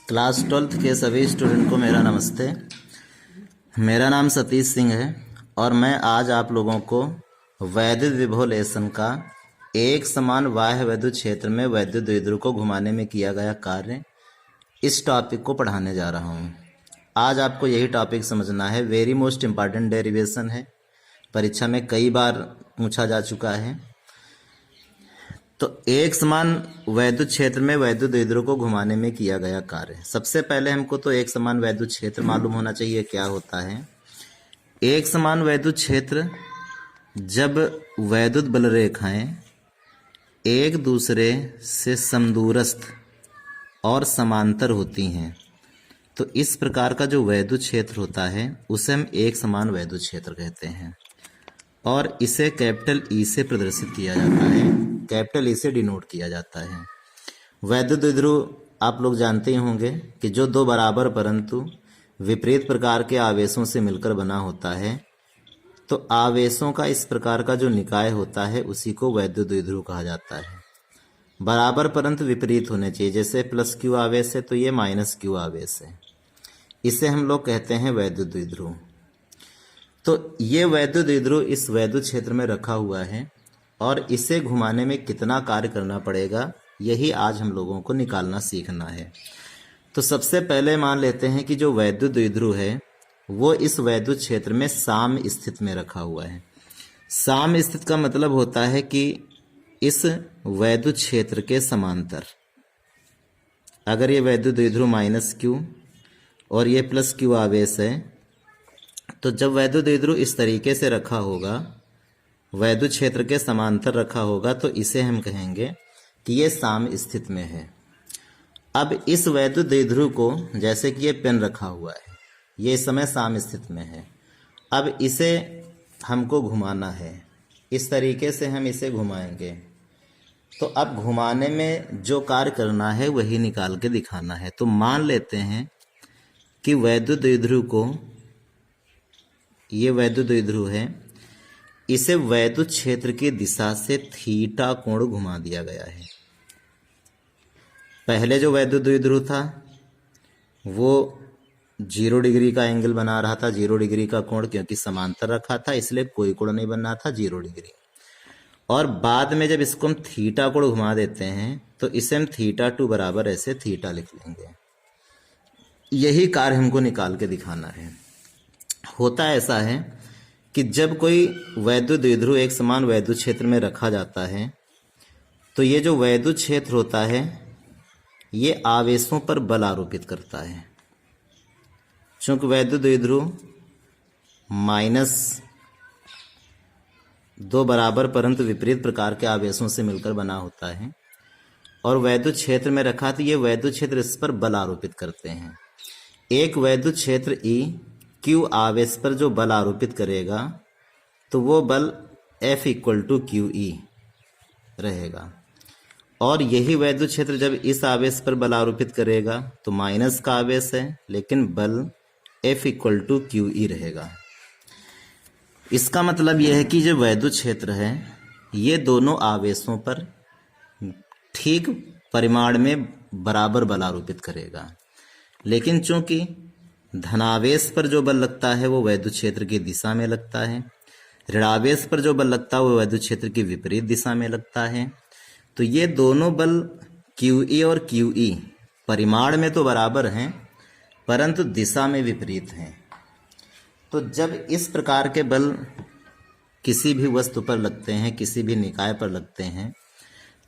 Class 12th के सभी student को मेरा नमस्ते। मेरा नाम सतीश सिंह है और मैं आज आप लोगों को वैद्युत विभोलेशन का एक समान बाह्य वैद्युत क्षेत्र में वैद्युत द्विध्रुव को घुमाने में किया गया कार्य, इस टॉपिक को पढ़ाने जा रहा हूँ। आज आपको यही टॉपिक समझना है। वेरी मोस्ट इम्पॉर्टेंट डेरिवेशन है, परीक्षा में कई बार पूछा जा चुका है। तो एक समान वैद्युत क्षेत्र में वैद्युत द्विध्रुव को घुमाने में किया गया कार्य। सबसे पहले हमको तो एक समान वैद्युत क्षेत्र मालूम होना चाहिए क्या होता है। एक समान वैद्युत क्षेत्र, जब वैद्युत बल रेखाएं एक दूसरे से समदूरस्थ और समांतर होती हैं तो इस प्रकार का जो वैद्युत क्षेत्र होता है उसे हम एक समान वैद्युत क्षेत्र कहते हैं और इसे कैपिटल ई से प्रदर्शित किया जाता है, कैपिटल ई से डिनोट किया जाता है। वैद्युत द्विध्रुव आप लोग जानते ही होंगे कि जो दो बराबर परंतु विपरीत प्रकार के आवेशों से मिलकर बना होता है, तो आवेशों का इस प्रकार का जो निकाय होता है उसी को वैद्युत द्विध्रुव कहा जाता है। बराबर परंतु विपरीत होने चाहिए, जैसे प्लस क्यू आवेश है तो ये माइनस क्यू आवेश है, इसे हम लोग कहते हैं वैद्युत द्विध्रुव। तो ये वैद्युत द्विध्रुव इस वैद्युत क्षेत्र में रखा हुआ है और इसे घुमाने में कितना कार्य करना पड़ेगा, यही आज हम लोगों को निकालना सीखना है। तो सबसे पहले मान लेते हैं कि जो वैद्युत द्विध्रुव है वो इस वैद्युत क्षेत्र में साम स्थित में रखा हुआ है। साम स्थित का मतलब होता है कि इस वैद्युत क्षेत्र के समांतर। अगर ये वैद्युत द्विध्रुव माइनस क्यू और ये प्लस क्यू आवेश है, तो जब वैद्युत द्विध्रुव इस तरीके से रखा होगा, वैद्युत क्षेत्र के समांतर रखा होगा, तो इसे हम कहेंगे कि ये साम स्थित में है। अब इस वैद्युत द्विध्रुव को, जैसे कि ये पेन रखा हुआ है, ये इस समय साम स्थित में है। अब इसे हमको घुमाना है, इस तरीके से हम इसे घुमाएंगे। तो अब घुमाने में जो कार्य करना है वही निकाल के दिखाना है। तो मान लेते हैं कि वैद्युत द्विध्रुव को, ये वैद्युत द्विध्रुव है, इसे वैद्युत क्षेत्र की दिशा से थीटा कोण घुमा दिया गया है। पहले जो वैद्युत द्विध्रुव था वो 0 डिग्री का एंगल बना रहा था, 0 डिग्री का कोण, क्योंकि समांतर रखा था इसलिए कोई कोण नहीं बन रहा था, 0 डिग्री। और बाद में जब इसको हम थीटा कोण घुमा देते हैं तो इसे हम थीटा 2 बराबर ऐसे थीटा लिख लेंगे। यही कार्य हमको निकाल के दिखाना है। होता ऐसा है कि जब कोई वैद्युत द्विध्रुव एक समान वैद्युत क्षेत्र में रखा जाता है तो ये जो वैद्युत क्षेत्र होता है ये आवेशों पर बल आरोपित करता है। चूंकि वैद्युत द्विध्रुव माइनस दो बराबर परंतु विपरीत प्रकार के आवेशों से मिलकर बना होता है और वैद्युत क्षेत्र में रखा, तो ये वैद्युत क्षेत्र इस पर बल आरोपित करते हैं। एक वैद्युत क्षेत्र ई क्यू आवेश पर जो बल आरोपित करेगा तो वो बल F = QE रहेगा। और यही वैद्युत क्षेत्र जब इस आवेश पर बल आरोपित करेगा तो माइनस का आवेश है लेकिन बल F = QE रहेगा। इसका मतलब यह है कि जो वैद्युत क्षेत्र है ये दोनों आवेशों पर ठीक परिमाण में बराबर बल आरोपित करेगा, लेकिन चूंकि धनावेश पर जो बल लगता है वो वैद्युत क्षेत्र की दिशा में लगता है, ऋणावेश पर जो बल लगता है वो वैद्युत क्षेत्र की विपरीत दिशा में लगता है। तो ये दोनों बल QE और QE परिमाण में तो बराबर हैं परंतु दिशा में विपरीत हैं। तो जब इस प्रकार के बल किसी भी वस्तु पर लगते हैं, किसी भी निकाय पर लगते हैं,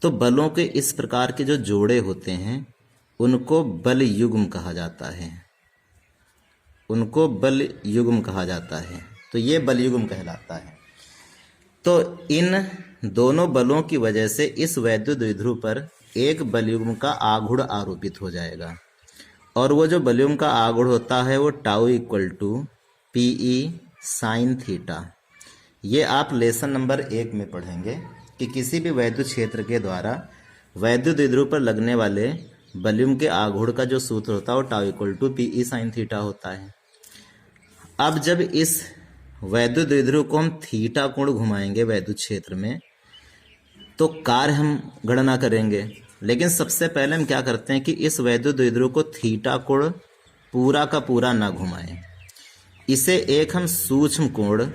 तो बलों के इस प्रकार के जो जोड़े होते हैं उनको बल युग्म कहा जाता है, उनको बल युग्म कहा जाता है। तो ये बल युग्म कहलाता है। तो इन दोनों बलों की वजह से इस वैद्युत द्विध्रुव पर एक बल युग्म का आघूर्ण आरोपित हो जाएगा और वो जो बल युग्म का आघूर्ण होता है वो टाउ = PE sin थीटा। ये आप लेसन नंबर 1 में पढ़ेंगे कि किसी भी वैद्युत क्षेत्र के द्वारा वैद्युत द्विध्रुव पर लगने वाले बल युग्म के आघूर्ण का जो सूत्र होता है वो टाउ = PE sin थीटा होता है। अब जब इस वैद्युत द्विध्रुव को हम थीटा कोण घुमाएंगे वैद्युत क्षेत्र में, तो कार्य हम गणना करेंगे। लेकिन सबसे पहले हम क्या करते हैं कि इस वैद्युत द्विध्रुव को थीटा कोण पूरा का पूरा ना घुमाएं। इसे एक हम सूक्ष्म कोण,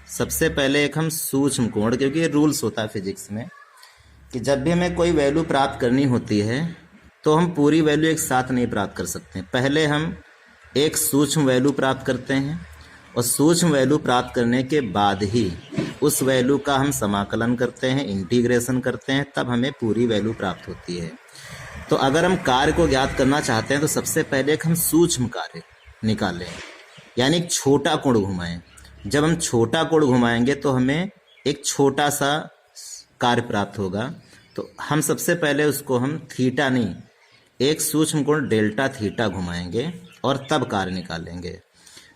सबसे पहले एक हम सूक्ष्म कोण, क्योंकि ये रूल्स होता है फिजिक्स में कि जब भी हमें कोई वैल्यू प्राप्त करनी होती है तो हम पूरी वैल्यू एक साथ नहीं प्राप्त कर सकते। पहले हम एक सूक्ष्म वैल्यू प्राप्त करते हैं और सूक्ष्म वैल्यू प्राप्त करने के बाद ही उस वैल्यू का हम समाकलन करते हैं, इंटीग्रेशन करते हैं, तब हमें पूरी वैल्यू प्राप्त होती है। तो अगर हम कार्य को ज्ञात करना चाहते हैं तो सबसे पहले एक हम सूक्ष्म कार्य निकालें, यानी एक छोटा कोण घुमाएं। जब हम छोटा कोण घुमाएंगे तो हमें एक छोटा सा कार्य प्राप्त होगा। तो हम सबसे पहले उसको हम थीटा नहीं, एक सूक्ष्म कोण डेल्टा थीटा घुमाएंगे और तब कार्य निकालेंगे।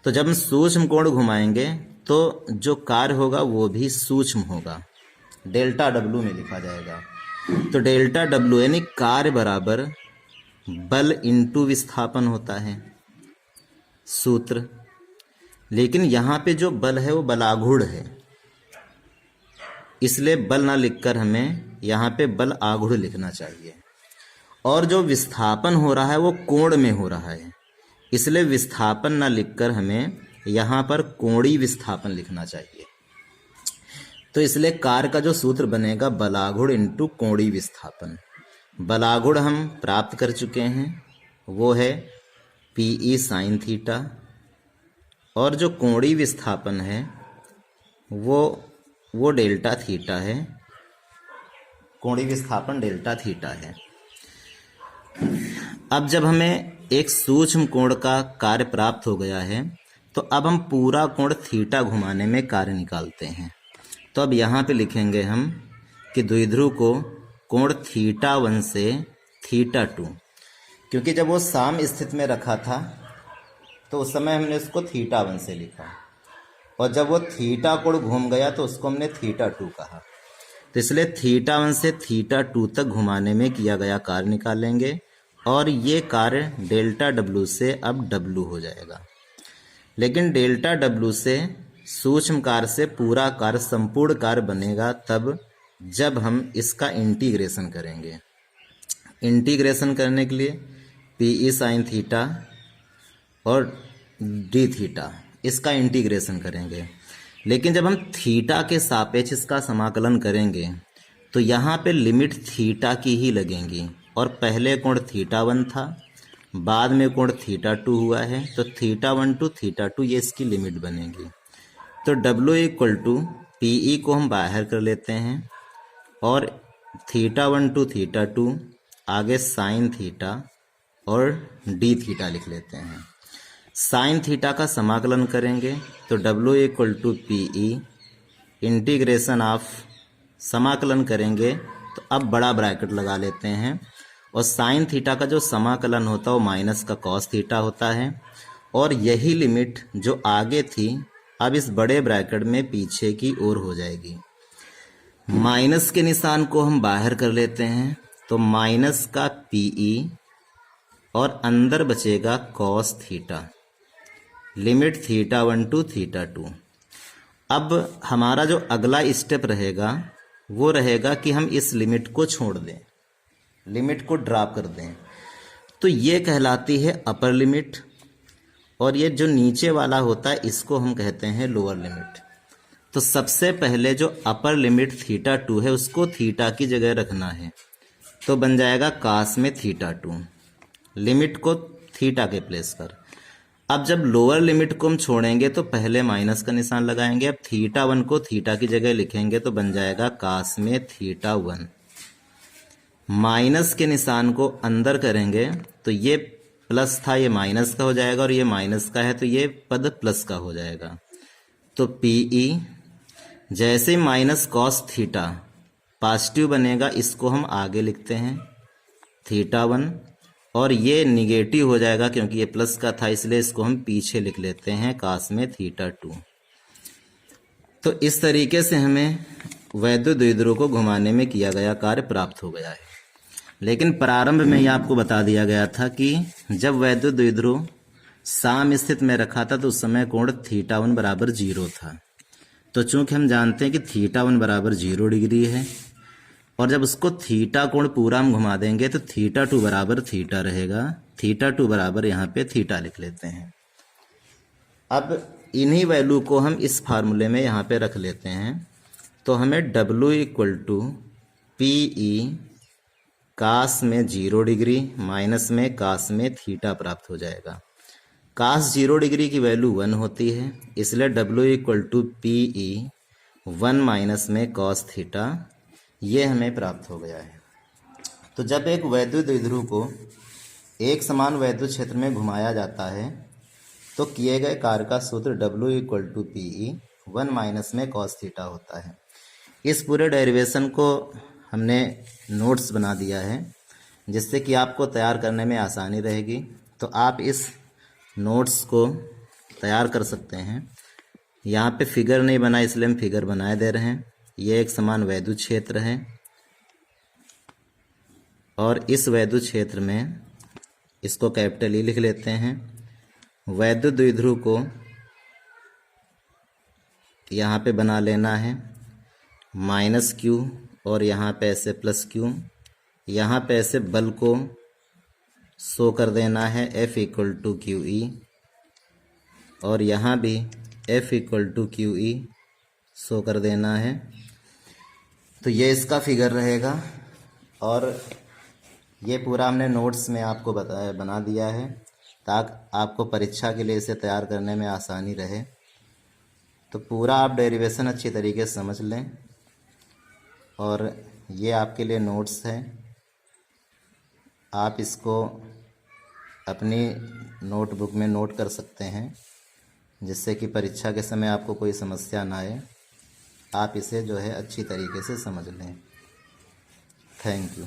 तो जब हम सूक्ष्म कोण घुमाएंगे तो जो कार्य होगा वो भी सूक्ष्म होगा, डेल्टा डब्लू में लिखा जाएगा। तो डेल्टा डब्लू यानी कार्य बराबर बल इंटू विस्थापन होता है सूत्र। लेकिन यहाँ पे जो बल है वो बलाघूर्ण है, इसलिए बल ना लिखकर हमें यहाँ पे बल आघूर्ण लिखना चाहिए। और जो विस्थापन हो रहा है वो कोण में हो रहा है, इसलिए विस्थापन ना लिखकर हमें यहाँ पर कोणीय विस्थापन लिखना चाहिए। तो इसलिए कार्य का जो सूत्र बनेगा बलाघूर्ण इंटू कोणीय विस्थापन। बलाघूर्ण हम प्राप्त कर चुके हैं, वो है पीई साइन थीटा, और जो कोणीय विस्थापन है वो डेल्टा थीटा है, कोणीय विस्थापन डेल्टा थीटा है। अब जब हमें एक सूक्ष्म कोण का कार्य प्राप्त हो गया है तो अब हम पूरा कोण थीटा घुमाने में कार्य निकालते हैं। तो अब यहाँ पे लिखेंगे हम कि द्विध्रुव को कोण थीटा 1 से थीटा 2, क्योंकि जब वो साम स्थिति में रखा था तो उस समय हमने उसको थीटा 1 से लिखा, और जब वो थीटा कोण घूम गया तो उसको हमने थीटा 2 कहा। तो इसलिए थीटा 1 से थीटा 2 तक घुमाने में किया गया कार्य निकालेंगे, और ये कार्य डेल्टा डब्लू से अब डब्लू हो जाएगा। लेकिन डेल्टा डब्लू से सूक्ष्म कार्य से पूरा कार्य संपूर्ण कार्य बनेगा तब जब हम इसका इंटीग्रेशन करेंगे। इंटीग्रेशन करने के लिए पीई साइन थीटा और डी थीटा इसका इंटीग्रेशन करेंगे। लेकिन जब हम थीटा के सापेक्ष इसका समाकलन करेंगे तो यहाँ पे लिमिट थीटा की ही लगेंगी, और पहले कोण थीटा 1 था, बाद में कोण थीटा 2 हुआ है, तो थीटा 1 टू थीटा 2 ये इसकी लिमिट बनेगी। तो W इक्वल टू पीई को हम बाहर कर लेते हैं और थीटा 1 टू थीटा 2 आगे साइन थीटा और डी थीटा लिख लेते हैं। साइन थीटा का समाकलन करेंगे तो W equal to P E integration of, समाकलन करेंगे तो अब बड़ा ब्रैकेट लगा लेते हैं, और साइन थीटा का जो समाकलन होता है वो माइनस का कॉस थीटा होता है, और यही लिमिट जो आगे थी अब इस बड़े ब्रैकेट में पीछे की ओर हो जाएगी। माइनस के निशान को हम बाहर कर लेते हैं तो माइनस का पीई और अंदर बचेगा cos theta, limit theta 1 to theta 2। अब हमारा जो अगला स्टेप रहेगा वो रहेगा कि हम इस लिमिट को छोड़ दें, लिमिट को ड्रॉप कर दें। तो ये कहलाती है अपर लिमिट, और ये जो नीचे वाला होता है इसको हम कहते हैं लोअर लिमिट। तो सबसे पहले जो अपर लिमिट थीटा 2 है उसको थीटा की जगह रखना है, तो बन जाएगा कास में थीटा 2, लिमिट को थीटा के प्लेस पर। अब जब लोअर लिमिट को हम छोड़ेंगे तो पहले माइनस का निशान लगाएंगे, अब थीटा 1 को थीटा की जगह लिखेंगे तो बन जाएगा कास में थीटा 1। माइनस के निशान को अंदर करेंगे तो ये प्लस था, ये माइनस का हो जाएगा, और ये माइनस का है तो ये पद प्लस का हो जाएगा। तो पीई जैसे माइनस कॉस थीटा पॉजिटिव बनेगा, इसको हम आगे लिखते हैं थीटा 1, और ये निगेटिव हो जाएगा क्योंकि ये प्लस का था, इसलिए इसको हम पीछे लिख लेते हैं कास में थीटा 2। तो इस तरीके से हमें वैद्युत द्विध्रुव को घुमाने में किया गया कार्य प्राप्त हो गया है। लेकिन प्रारंभ में ही आपको बता दिया गया था कि जब वैद्युत द्विध्रुव साम स्थिति में रखा था तो उस समय कोण थीटा 1 बराबर 0 था। तो चूंकि हम जानते हैं कि थीटा 1 बराबर 0 डिग्री है, और जब उसको थीटा कोण पूरा हम घुमा देंगे तो थीटा टू बराबर थीटा रहेगा, थीटा टू बराबर यहाँ पे थीटा लिख लेते हैं। अब इन्हीं वैल्यू को हम इस फार्मूले में यहाँ पे रख लेते हैं, तो हमें W equal to P E cos में 0 डिग्री माइनस में कास में थीटा प्राप्त हो जाएगा। कास 0 डिग्री की वैल्यू 1 होती है, इसलिए W equal to P E 1 minus में कॉस थीटा, ये हमें प्राप्त हो गया है। तो जब एक वैद्युत द्विध्रुव को एक समान वैद्युत क्षेत्र में घुमाया जाता है तो किए गए कार्य का सूत्र W equal to P E 1 minus में कॉस थीटा होता है। इस पूरे डेरिवेशन को हमने नोट्स बना दिया है, जिससे कि आपको तैयार करने में आसानी रहेगी। तो आप इस नोट्स को तैयार कर सकते हैं। यहाँ पे फिगर नहीं बना, इसलिए हम फिगर बनाए दे रहे हैं। ये एक समान वैद्युत क्षेत्र है और इस वैद्युत क्षेत्र में इसको कैपिटल ई लिख लेते हैं। वैद्युत द्विध्रुव को यहाँ पे बना लेना है माइनस क्यू और यहाँ पे ऐसे प्लस क्यू, यहाँ पे ऐसे बल को शो कर देना है F equal to Q E और यहाँ भी F equal to Q E show कर देना है। तो ये इसका फिगर रहेगा और ये पूरा हमने नोट्स में आपको बना दिया है ताकि आपको परीक्षा के लिए इसे तैयार करने में आसानी रहे। तो पूरा आप डेरिवेशन अच्छी तरीके से समझ लें और ये आपके लिए नोट्स है। आप इसको अपनी नोटबुक में नोट कर सकते हैं, जिससे कि परीक्षा के समय आपको कोई समस्या ना आए। आप इसे जो है अच्छी तरीके से समझ लें। Thank you.